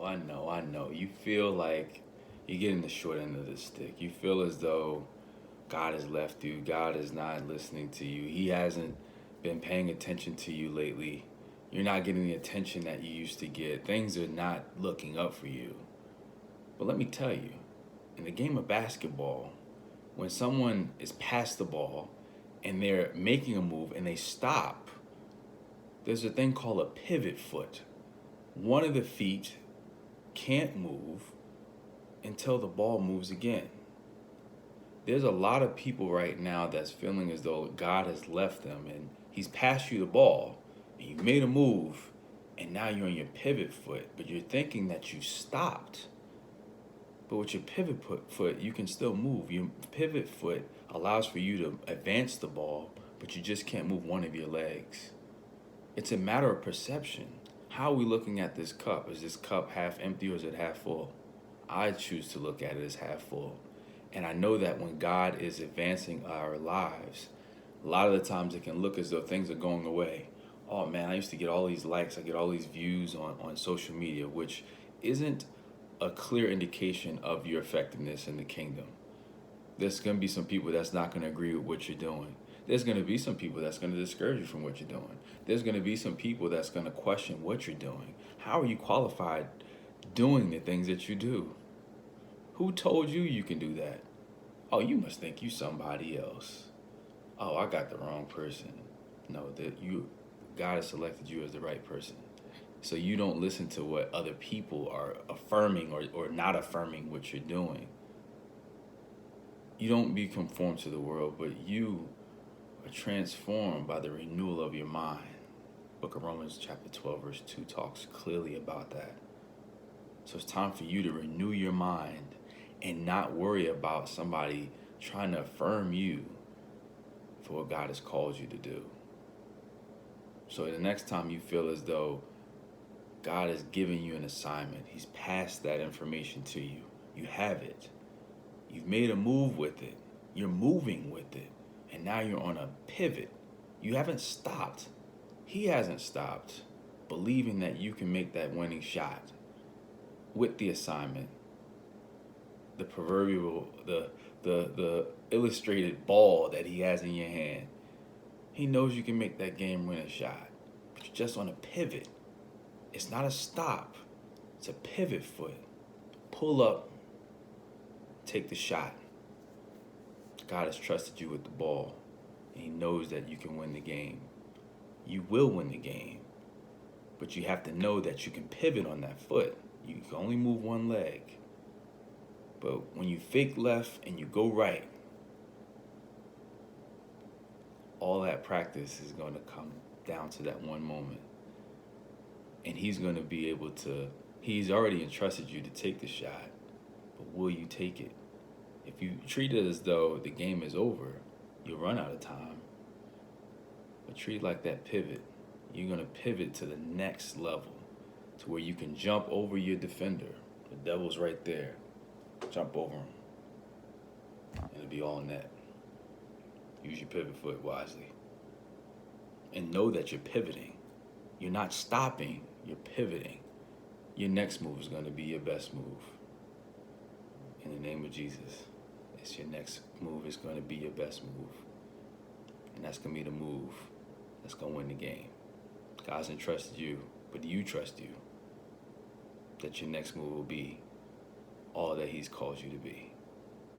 I know. You feel like you're getting the short end of the stick. You feel as though God has left you. God is not listening to you. He hasn't been paying attention to you lately. You're not getting the attention that you used to get. Things are not looking up for you. But let me tell you, in the game of basketball, when someone is past the ball and they're making a move and they stop, there's a thing called a pivot foot. One of the feet can't move until the ball moves again. There's a lot of people right now that's feeling as though God has left them and he's passed you the ball and you made a move and now you're on your pivot foot, but you're thinking that you stopped. But with your pivot foot, you can still move. Your pivot foot allows for you to advance the ball, but you just can't move one of your legs. It's a matter of perception. How are we looking at this cup? Is this cup half empty or is it half full? I choose to look at it as half full. And I know that when God is advancing our lives, a lot of the times it can look as though things are going away. Oh man, I used to get all these likes, I get all these views on social media, which isn't a clear indication of your effectiveness in the kingdom. There's going to be some people that's not going to agree with what you're doing. There's going to be some people that's going to discourage you from what you're doing. There's going to be some people that's going to question what you're doing. How are you qualified doing the things that you do? Who told you you can do that? Oh, you must think you somebody else. Oh, I got the wrong person. No, God has selected you as the right person. So you don't listen to what other people are affirming or not affirming what you're doing. You don't be conformed to the world, but you are transformed by the renewal of your mind. Book of Romans chapter 12 verse 2 talks clearly about that. So it's time for you to renew your mind and not worry about somebody trying to affirm you for what God has called you to do. So the next time you feel as though God is giving you an assignment, he's passed that information to you. You have it. You've made a move with it. You're moving with it. And now you're on a pivot. You haven't stopped. He hasn't stopped believing that you can make that winning shot with the assignment. The proverbial, the illustrated ball that he has in your hand. He knows you can make that game winning shot. But you're just on a pivot. It's not a stop. It's a pivot foot. Pull up. Take the shot. God has trusted you with the ball. And he knows that you can win the game. You will win the game. But you have to know that you can pivot on that foot. You can only move one leg. But when you fake left and you go right, all that practice is going to come down to that one moment. And he's going to be able to, he's already entrusted you to take the shot, but will you take it? If you treat it as though the game is over, you'll run out of time. But treat it like that pivot. You're going to pivot to the next level, to where you can jump over your defender. The devil's right there. Jump over him. And it'll be all net. Use your pivot foot wisely. And know that you're pivoting. You're not stopping, you're pivoting. Your next move is going to be your best move. In the name of Jesus, it's your next move is going to be your best move. And that's going to be the move that's going to win the game. God's entrusted you, but do you trust you that your next move will be all that he's called you to be?